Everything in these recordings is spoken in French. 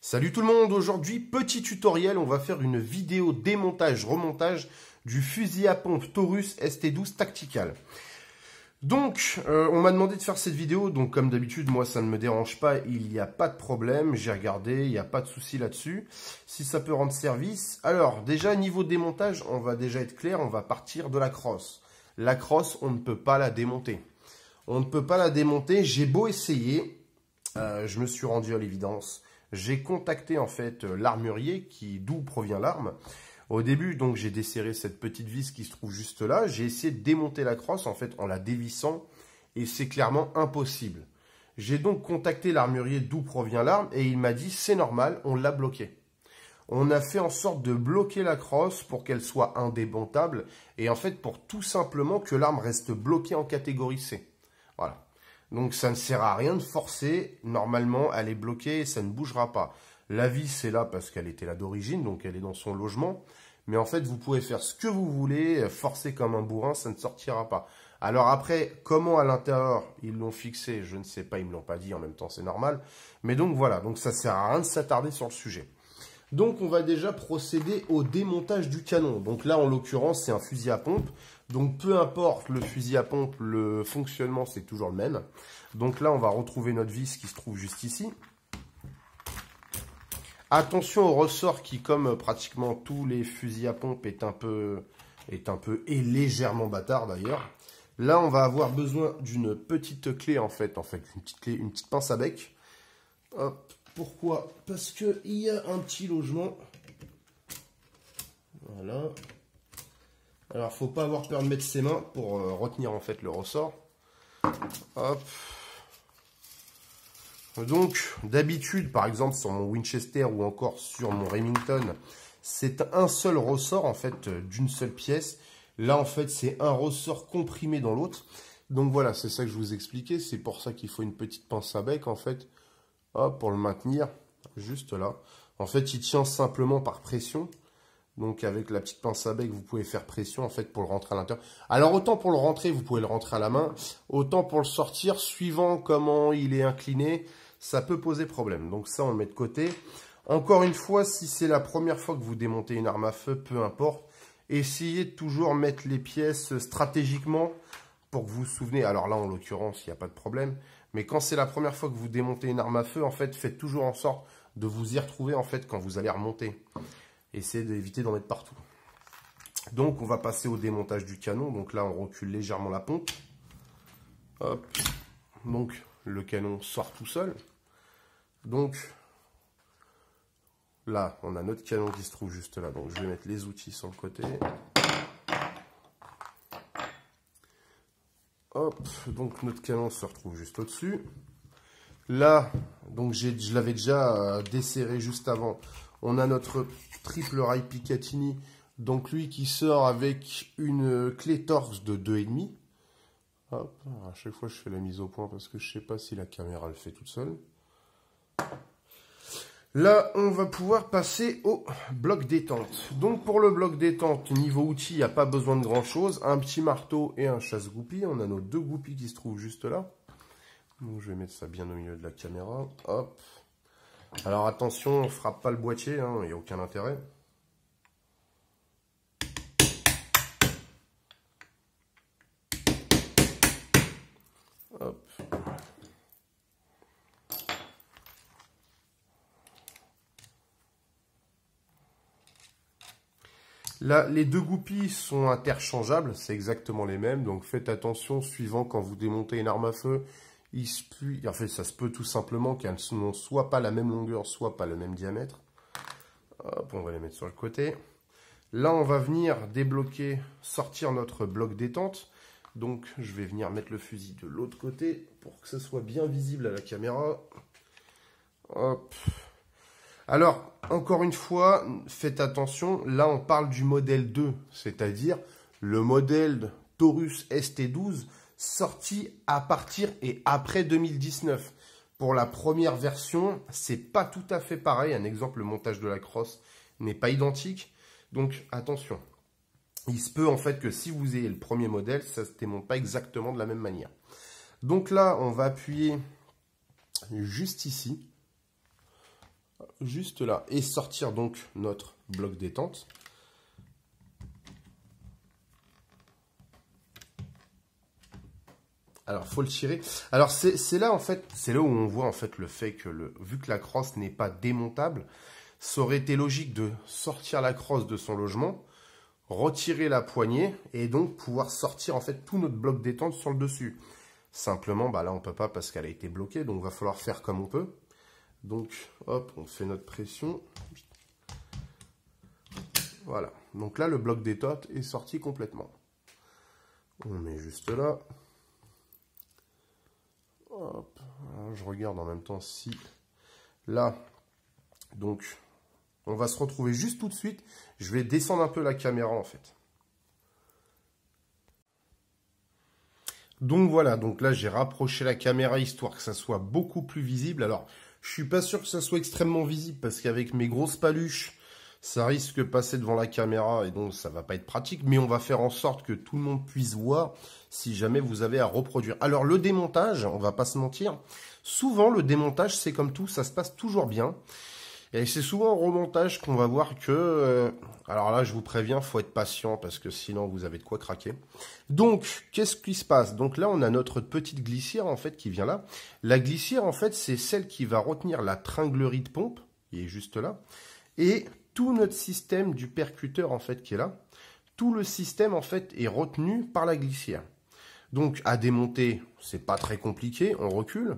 Salut tout le monde, aujourd'hui petit tutoriel, on va faire une vidéo démontage-remontage du fusil à pompe Taurus ST12 Tactical. Donc, on m'a demandé de faire cette vidéo, donc comme d'habitude, moi ça ne me dérange pas, il n'y a pas de problème, j'ai regardé, il n'y a pas de souci là-dessus. Si ça peut rendre service, alors déjà niveau démontage, on va déjà être clair, on va partir de la crosse. La crosse, on ne peut pas la démonter. On ne peut pas la démonter, j'ai beau essayer, je me suis rendu à l'évidence. J'ai contacté en fait l'armurier d'où provient l'arme. Au début, donc, j'ai desserré cette petite vis qui se trouve juste là. J'ai essayé de démonter la crosse en fait en la dévissant et c'est clairement impossible. J'ai donc contacté l'armurier d'où provient l'arme et il m'a dit c'est normal, on l'a bloqué. On a fait en sorte de bloquer la crosse pour qu'elle soit indémontable et en fait pour tout simplement que l'arme reste bloquée en catégorie C. Voilà. Donc ça ne sert à rien de forcer, normalement elle est bloquée et ça ne bougera pas. La vis est là parce qu'elle était là d'origine, donc elle est dans son logement. Mais en fait vous pouvez faire ce que vous voulez, forcer comme un bourrin, ça ne sortira pas. Alors après, comment à l'intérieur ils l'ont fixé, je ne sais pas, ils ne me l'ont pas dit, en même temps c'est normal. Mais donc voilà, donc ça ne sert à rien de s'attarder sur le sujet. Donc on va déjà procéder au démontage du canon. Donc là en l'occurrence c'est un fusil à pompe. Donc peu importe le fusil à pompe, le fonctionnement c'est toujours le même. Donc là on va retrouver notre vis qui se trouve juste ici. Attention au ressort qui, comme pratiquement tous les fusils à pompe, est un peu et légèrement bâtard d'ailleurs. Là on va avoir besoin d'une petite clé en fait une petite clé, une petite pince à bec. Hop. Pourquoi? Parce qu'il y a un petit logement. Voilà. Alors, faut pas avoir peur de mettre ses mains pour retenir en fait le ressort. Hop. Donc, d'habitude, par exemple, sur mon Winchester ou encore sur mon Remington, c'est un seul ressort en fait d'une seule pièce. Là, en fait, c'est un ressort comprimé dans l'autre. Donc voilà, c'est ça que je vous expliquais. C'est pour ça qu'il faut une petite pince à bec en fait. Hop, pour le maintenir, juste là. En fait, il tient simplement par pression. Donc, avec la petite pince à bec, vous pouvez faire pression, en fait, pour le rentrer à l'intérieur. Alors, autant pour le rentrer, vous pouvez le rentrer à la main. Autant pour le sortir, suivant comment il est incliné, ça peut poser problème. Donc, ça, on le met de côté. Encore une fois, si c'est la première fois que vous démontez une arme à feu, peu importe. Essayez de toujours mettre les pièces stratégiquement pour que vous vous souvenez. Alors là, en l'occurrence, il n'y a pas de problème. Mais quand c'est la première fois que vous démontez une arme à feu, en fait, faites toujours en sorte de vous y retrouver en fait quand vous allez remonter. Essayez d'éviter d'en mettre partout. Donc, on va passer au démontage du canon. Donc là, on recule légèrement la pompe. Hop. Donc, le canon sort tout seul. Donc, là, on a notre canon qui se trouve juste là. Donc, je vais mettre les outils sur le côté. Hop, donc notre canon se retrouve juste au-dessus. Là, donc je l'avais déjà desserré juste avant. On a notre triple rail Picatinny. Donc lui qui sort avec une clé torx de 2,5. Hop, à chaque fois je fais la mise au point parce que je ne sais pas si la caméra le fait toute seule. Là, on va pouvoir passer au bloc détente. Donc, pour le bloc détente, niveau outils, il n'y a pas besoin de grand-chose. Un petit marteau et un chasse-goupille. On a nos deux goupilles qui se trouvent juste là. Donc, je vais mettre ça bien au milieu de la caméra. Hop. Alors, attention, on ne frappe pas le boîtier, hein, il n'y a aucun intérêt. Hop. Là, les deux goupilles sont interchangeables, c'est exactement les mêmes, donc faites attention, suivant quand vous démontez une arme à feu, en fait, ça se peut tout simplement qu'elles n'ont soit pas la même longueur, soit pas le même diamètre. Hop, on va les mettre sur le côté. Là, on va venir débloquer, sortir notre bloc détente. Donc, je vais venir mettre le fusil de l'autre côté pour que ça soit bien visible à la caméra. Hop. Alors, encore une fois, faites attention, là on parle du modèle 2, c'est-à-dire le modèle Taurus ST12 sorti à partir et après 2019. Pour la première version, c'est pas tout à fait pareil. Un exemple, le montage de la crosse n'est pas identique. Donc attention, il se peut en fait que si vous ayez le premier modèle, ça ne se démonte pas exactement de la même manière. Donc là, on va appuyer juste ici. juste là. Et sortir donc notre bloc détente. Alors, faut le tirer. Alors, c'est là, en fait, c'est là où on voit, en fait, le fait que, vu que la crosse n'est pas démontable, ça aurait été logique de sortir la crosse de son logement, retirer la poignée, et donc pouvoir sortir, en fait, tout notre bloc détente sur le dessus. Simplement, bah là, on peut pas parce qu'elle a été bloquée, donc il va falloir faire comme on peut. Donc, hop, on fait notre pression. Voilà. Donc là, le bloc détente est sorti complètement. On met juste là. Hop, je regarde en même temps si là, donc on va se retrouver juste tout de suite. Je vais descendre un peu la caméra en fait. Donc voilà, donc là j'ai rapproché la caméra histoire que ça soit beaucoup plus visible. Alors je suis pas sûr que ça soit extrêmement visible parce qu'avec mes grosses paluches, ça risque de passer devant la caméra et donc ça va pas être pratique. Mais on va faire en sorte que tout le monde puisse voir si jamais vous avez à reproduire. Alors le démontage, on va pas se mentir, souvent le démontage c'est comme tout, ça se passe toujours bien. Et c'est souvent au remontage qu'on va voir que... alors là je vous préviens, faut être patient parce que sinon vous avez de quoi craquer. Donc qu'est-ce qui se passe? Donc là on a notre petite glissière en fait qui vient là. La glissière en fait c'est celle qui va retenir la tringlerie de pompe, qui est juste là. Et tout notre système du percuteur en fait qui est là, tout le système en fait est retenu par la glissière. Donc à démonter, c'est pas très compliqué, on recule.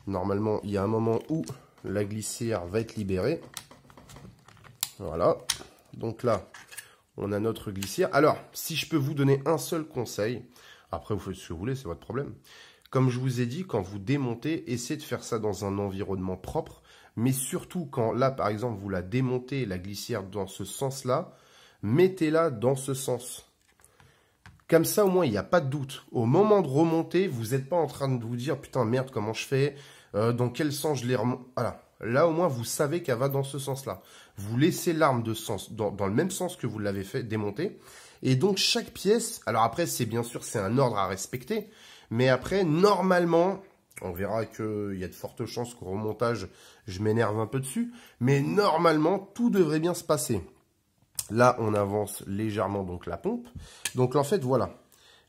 Normalement, il y a un moment où la glissière va être libérée. Voilà. Donc là, on a notre glissière. Alors, si je peux vous donner un seul conseil, après vous faites ce que vous voulez, c'est votre problème. Comme je vous ai dit, quand vous démontez, essayez de faire ça dans un environnement propre. Mais surtout, quand là, par exemple, vous la démontez, la glissière dans ce sens-là, mettez-la dans ce sens. Comme ça, au moins, il n'y a pas de doute. Au moment de remonter, vous n'êtes pas en train de vous dire « Putain, merde, comment je fais dans quel sens je les remonte ?» Voilà. Là, au moins, vous savez qu'elle va dans ce sens-là. Vous laissez l'arme dans le même sens que vous l'avez fait démonter. Et donc, chaque pièce... Alors après, c'est bien sûr, c'est un ordre à respecter. Mais après, normalement... On verra qu'il y a de fortes chances qu'au remontage, je m'énerve un peu dessus. Mais normalement, tout devrait bien se passer. Là, on avance légèrement donc la pompe. Donc en fait, voilà.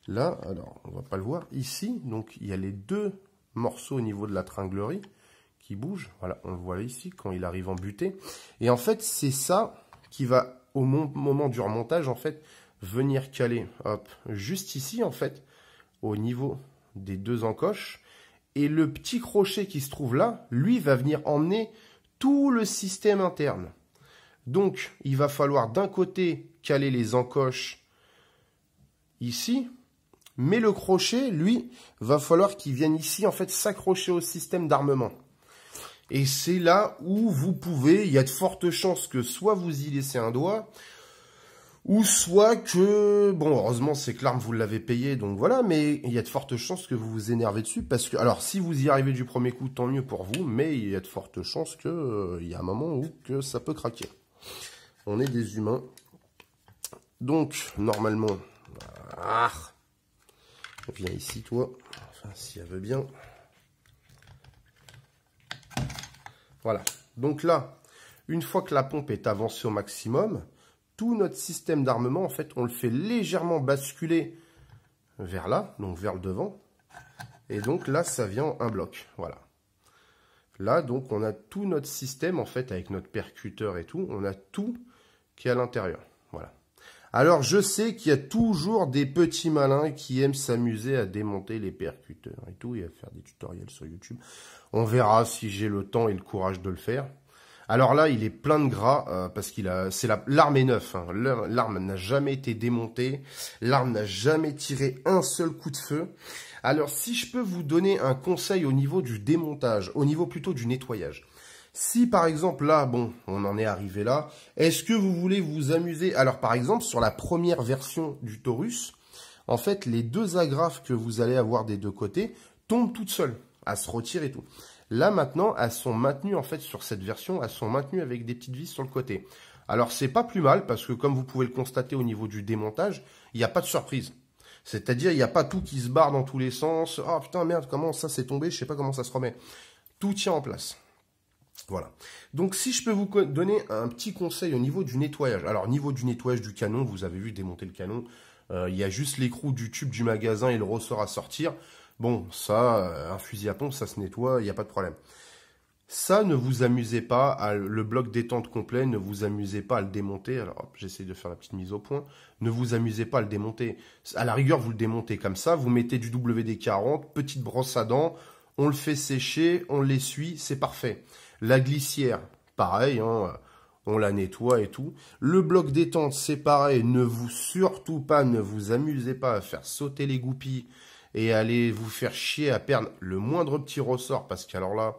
Là, alors, on va pas le voir. Ici, donc il y a les deux morceaux au niveau de la tringlerie qui bougent. Voilà, on le voit ici quand il arrive en butée. Et en fait, c'est ça qui va, au moment du remontage, en fait, venir caler. Hop, juste ici, en fait, au niveau des deux encoches. Et le petit crochet qui se trouve là, lui, va venir emmener tout le système interne. Donc, il va falloir d'un côté caler les encoches ici, mais le crochet, lui, va falloir qu'il vienne ici, en fait, s'accrocher au système d'armement. Et c'est là où vous pouvez, il y a de fortes chances que soit vous y laissez un doigt, ou soit que, bon, heureusement, c'est que l'arme, vous l'avez payée, donc voilà, mais il y a de fortes chances que vous vous énervez dessus, parce que, alors, si vous y arrivez du premier coup, tant mieux pour vous, mais il y a de fortes chances que, il y a un moment où que ça peut craquer. On est des humains. Donc, normalement, viens ici, toi, enfin, si elle veut bien. Voilà, donc là, une fois que la pompe est avancée au maximum, tout notre système d'armement, en fait, on le fait légèrement basculer vers là, donc vers le devant. Et donc là, ça vient un bloc. Voilà. Là, donc, on a tout notre système, en fait, avec notre percuteur et tout. On a tout qui est à l'intérieur. Voilà. Alors, je sais qu'il y a toujours des petits malins qui aiment s'amuser à démonter les percuteurs et tout, et à faire des tutoriels sur YouTube. On verra si j'ai le temps et le courage de le faire. Alors là, il est plein de gras parce l'arme est neuve. Hein. L'arme n'a jamais été démontée. L'arme n'a jamais tiré un seul coup de feu. Alors, si je peux vous donner un conseil au niveau du démontage, au niveau plutôt du nettoyage. Si par exemple là, bon, on en est arrivé là, est-ce que vous voulez vous amuser? Alors par exemple, sur la première version du Taurus, en fait, les deux agrafes que vous allez avoir des deux côtés tombent toutes seules, à se retirer et tout. Là, maintenant, elles sont maintenues, en fait, sur cette version, elles sont maintenues avec des petites vis sur le côté. Alors, c'est pas plus mal, parce que comme vous pouvez le constater au niveau du démontage, il n'y a pas de surprise. C'est-à-dire, il n'y a pas tout qui se barre dans tous les sens. Oh putain, merde, comment ça s'est tombé? Je sais pas comment ça se remet. Tout tient en place. Voilà. Donc, si je peux vous donner un petit conseil au niveau du nettoyage. Alors, au niveau du nettoyage du canon, vous avez vu démonter le canon. Il y a juste l'écrou du tube du magasin et le ressort à sortir. Bon, ça, un fusil à pompe, ça se nettoie, il n'y a pas de problème. Ça, ne vous amusez pas à le bloc détente complet, ne vous amusez pas à le démonter. Alors, j'essaie de faire la petite mise au point. Ne vous amusez pas à le démonter. À la rigueur, vous le démontez comme ça. Vous mettez du WD-40, petite brosse à dents. On le fait sécher, on l'essuie, c'est parfait. La glissière, pareil, hein, on la nettoie et tout. Le bloc détente, c'est pareil. Surtout pas, ne vous amusez pas à faire sauter les goupilles et allez vous faire chier à perdre le moindre petit ressort. Parce qu'alors là,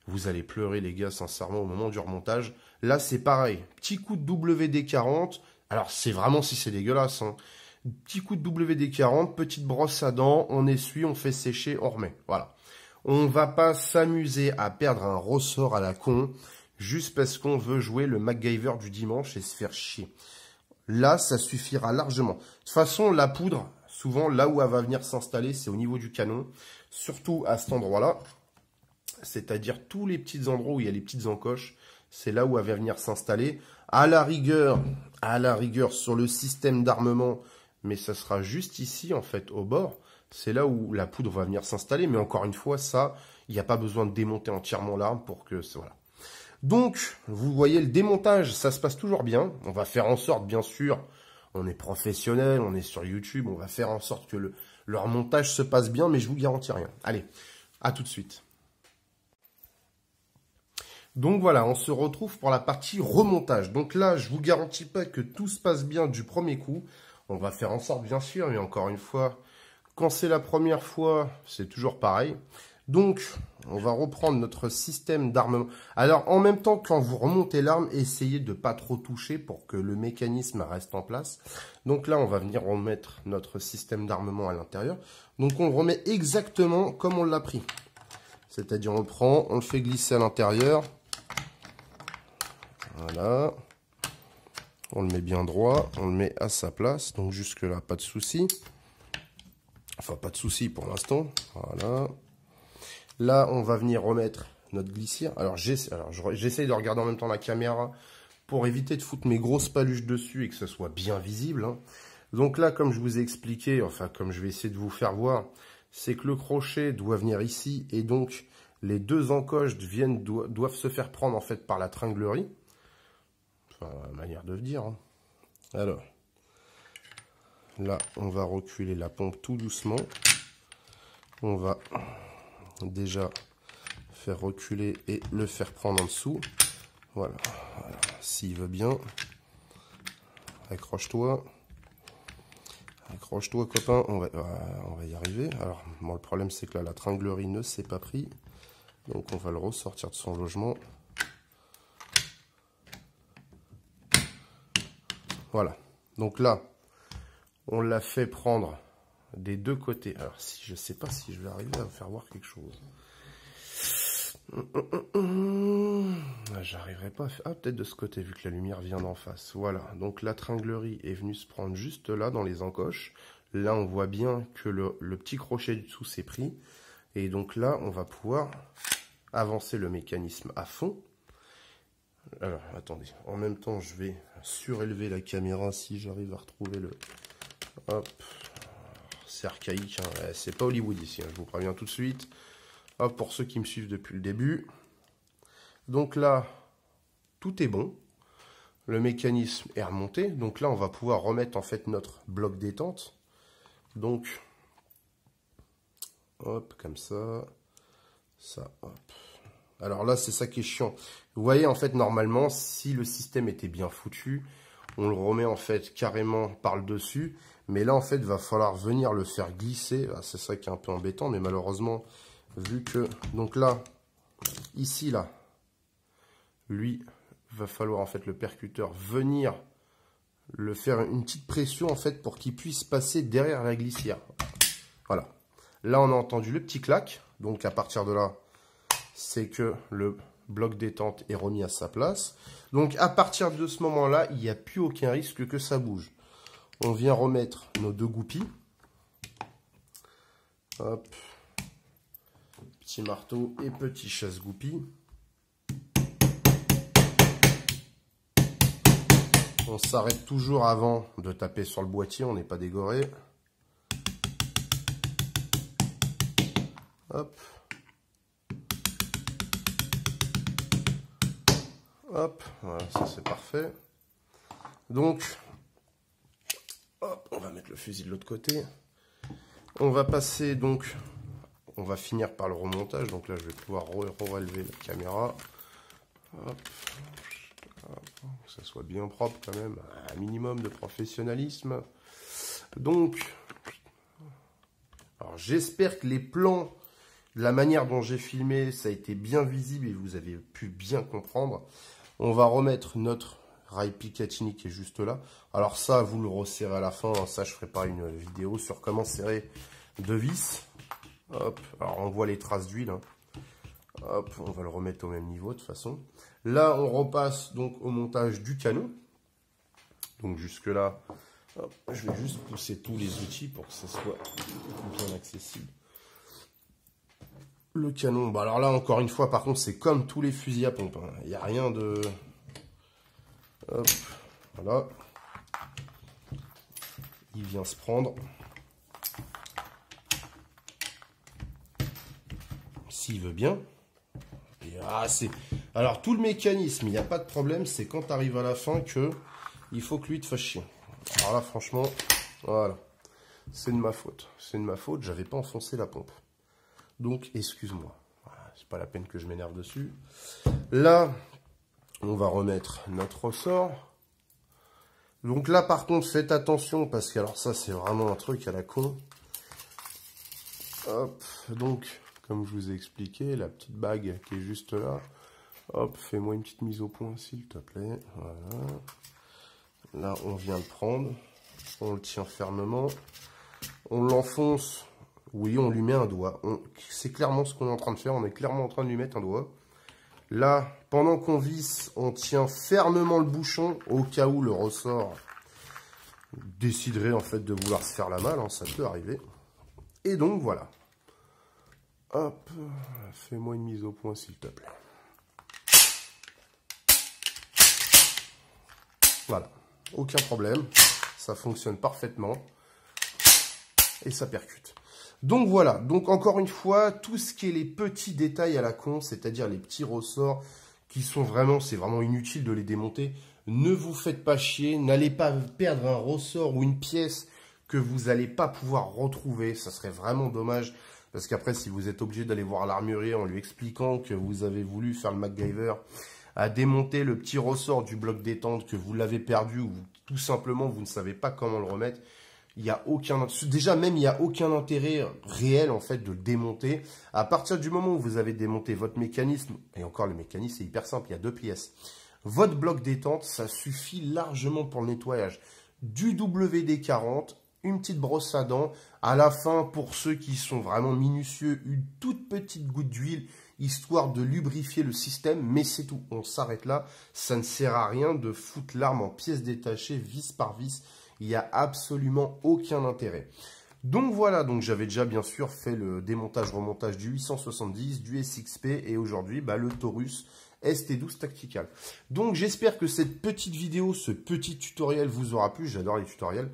vous allez pleurer les gars, sincèrement, au moment du remontage. Là, c'est pareil. Petit coup de WD-40. Alors, c'est vraiment si c'est dégueulasse. Hein. Petit coup de WD-40, petite brosse à dents, on essuie, on fait sécher, on remet. Voilà. On va pas s'amuser à perdre un ressort à la con juste parce qu'on veut jouer le MacGyver du dimanche et se faire chier. Là, ça suffira largement. De toute façon, la poudre, souvent, là où elle va venir s'installer, c'est au niveau du canon. Surtout à cet endroit-là. C'est-à-dire tous les petits endroits où il y a les petites encoches. C'est là où elle va venir s'installer. À la rigueur, sur le système d'armement, mais ça sera juste ici, en fait, au bord. C'est là où la poudre va venir s'installer. Mais encore une fois, ça, il n'y a pas besoin de démonter entièrement l'arme pour que... Voilà. Donc, vous voyez, le démontage, ça se passe toujours bien. On va faire en sorte, bien sûr, on est professionnel, on est sur YouTube, on va faire en sorte que le remontage se passe bien, mais je vous garantis rien. Allez, à tout de suite. Donc voilà, on se retrouve pour la partie remontage. Donc là, je vous garantis pas que tout se passe bien du premier coup. On va faire en sorte, bien sûr, mais encore une fois, quand c'est la première fois, c'est toujours pareil. Donc, on va reprendre notre système d'armement. Alors, en même temps, quand vous remontez l'arme, essayez de ne pas trop toucher pour que le mécanisme reste en place. Donc là, on va venir remettre notre système d'armement à l'intérieur. Donc, on le remet exactement comme on l'a pris. C'est-à-dire, on le prend, on le fait glisser à l'intérieur. Voilà. On le met bien droit, on le met à sa place. Donc, jusque-là, pas de souci. Enfin, pas de souci pour l'instant. Voilà. Là, on va venir remettre notre glissière. Alors, j'essaye de regarder en même temps la caméra pour éviter de foutre mes grosses paluches dessus et que ce soit bien visible. Hein. Donc là, comme je vous ai expliqué, enfin, comme je vais essayer de vous faire voir, c'est que le crochet doit venir ici et donc les deux encoches doivent se faire prendre en fait par la tringlerie. Enfin, manière de le dire. Hein. Alors, là, on va reculer la pompe tout doucement. On va déjà faire reculer et le faire prendre en dessous. Voilà. S'il veut bien. Accroche-toi. Accroche-toi, copain. On va y arriver. Alors, bon, le problème, c'est que là, la tringlerie ne s'est pas pris. Donc, on va le ressortir de son logement. Voilà. Donc là, on l'a fait prendre des deux côtés. Alors, si je sais pas si je vais arriver à vous faire voir quelque chose. J'arriverai pas à faire... Ah, peut-être de ce côté, vu que la lumière vient d'en face. Voilà. Donc, la tringlerie est venue se prendre juste là, dans les encoches. Là, on voit bien que le petit crochet du dessous s'est pris. Et donc là, on va pouvoir avancer le mécanisme à fond. Alors, attendez. En même temps, je vais surélever la caméra si j'arrive à retrouver le... Hop. C'est archaïque. Hein. C'est pas Hollywood ici. Hein. Je vous préviens tout de suite. Hop, pour ceux qui me suivent depuis le début. Donc là, tout est bon. Le mécanisme est remonté. Donc là, on va pouvoir remettre en fait notre bloc détente. Donc, hop, comme ça. Ça, hop. Alors là, c'est ça qui est chiant. Vous voyez, en fait, normalement, si le système était bien foutu, on le remet en fait carrément par le dessus. Mais là, en fait, il va falloir venir le faire glisser. C'est ça qui est un peu embêtant, mais malheureusement, vu que... Donc là, ici, là, lui, va falloir en fait le percuteur venir le faire une petite pression en fait pour qu'il puisse passer derrière la glissière. Voilà. Là, on a entendu le petit clac. Donc, à partir de là, c'est que le bloc détente est remis à sa place. Donc, à partir de ce moment-là, il n'y a plus aucun risque que ça bouge. On vient remettre nos deux goupilles. Hop. Petit marteau et petit chasse-goupille. On s'arrête toujours avant de taper sur le boîtier, on n'est pas dégoré. Hop. Hop, voilà, ça c'est parfait. Donc, hop, on va mettre le fusil de l'autre côté. On va passer donc, on va finir par le remontage. Donc là, je vais pouvoir relever la caméra. Hop. Que ça soit bien propre quand même, un minimum de professionnalisme. Donc, alors j'espère que les plans, la manière dont j'ai filmé, ça a été bien visible et vous avez pu bien comprendre. On va remettre notre rail Picatinny qui est juste là. Alors ça, vous le resserrez à la fin. Ça, je ferai pas une vidéo sur comment serrer deux vis. Hop, alors on voit les traces d'huile. Hein. Hop, on va le remettre au même niveau de toute façon. Là, on repasse donc au montage du canon. Donc jusque là, hop, je vais juste pousser tous les outils pour que ce soit bien accessible. Le canon, bah alors là encore une fois, par contre, c'est comme tous les fusils à pompe. Hein. Il n'y a rien de... Hop, voilà. Il vient se prendre. S'il veut bien. Et, ah, alors tout le mécanisme, il n'y a pas de problème, c'est quand tu arrives à la fin que il faut que lui te fasse chier. Alors là, franchement, voilà. C'est de ma faute. C'est de ma faute, j'avais pas enfoncé la pompe. Donc, excuse-moi. Voilà, c'est pas la peine que je m'énerve dessus. Là, on va remettre notre ressort. Donc là, par contre, faites attention, parce que alors ça, c'est vraiment un truc à la con. Hop, donc, comme je vous ai expliqué, la petite bague qui est juste là. Hop, fais-moi une petite mise au point, s'il te plaît. Voilà. Là, on vient le prendre. On le tient fermement. On l'enfonce. Oui, on lui met un doigt. C'est clairement ce qu'on est en train de faire. On est clairement en train de lui mettre un doigt. Là, pendant qu'on visse, on tient fermement le bouchon au cas où le ressort déciderait en fait de vouloir se faire la malle. Hein, ça peut arriver. Et donc, voilà. Hop, fais-moi une mise au point, s'il te plaît. Voilà, aucun problème. Ça fonctionne parfaitement. Et ça percute. Donc voilà, donc encore une fois, tout ce qui est les petits détails à la con, c'est-à-dire les petits ressorts qui sont vraiment, c'est vraiment inutile de les démonter. Ne vous faites pas chier, n'allez pas perdre un ressort ou une pièce que vous n'allez pas pouvoir retrouver. Ça serait vraiment dommage, parce qu'après, si vous êtes obligé d'aller voir l'armurier en lui expliquant que vous avez voulu faire le MacGyver, à démonter le petit ressort du bloc détente, que vous l'avez perdu ou tout simplement vous ne savez pas comment le remettre, il y a aucun, déjà même il n'y a aucun intérêt réel en fait de le démonter. À partir du moment où vous avez démonté votre mécanisme, et encore le mécanisme c'est hyper simple, il y a deux pièces. Votre bloc détente, ça suffit largement pour le nettoyage. Du WD-40, une petite brosse à dents. À la fin, pour ceux qui sont vraiment minutieux, une toute petite goutte d'huile, histoire de lubrifier le système, mais c'est tout. On s'arrête là. Ça ne sert à rien de foutre l'arme en pièces détachées, vis par vis. Il n'y a absolument aucun intérêt. Donc voilà, donc j'avais déjà bien sûr fait le démontage-remontage du 870, du SXP et aujourd'hui le Taurus ST12 Tactical. Donc j'espère que cette petite vidéo, ce petit tutoriel vous aura plu. J'adore les tutoriels.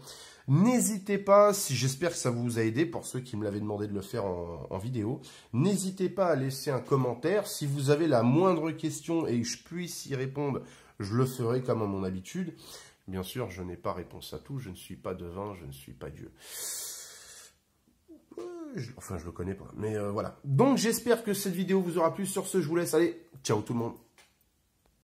N'hésitez pas, j'espère que ça vous a aidé pour ceux qui me l'avaient demandé de le faire en vidéo. N'hésitez pas à laisser un commentaire. Si vous avez la moindre question et que je puisse y répondre, je le ferai comme à mon habitude. Bien sûr, je n'ai pas réponse à tout. Je ne suis pas devin, je ne suis pas Dieu. Enfin, je le connais pas. Mais voilà. Donc, j'espère que cette vidéo vous aura plu. Sur ce, je vous laisse. Allez, ciao tout le monde.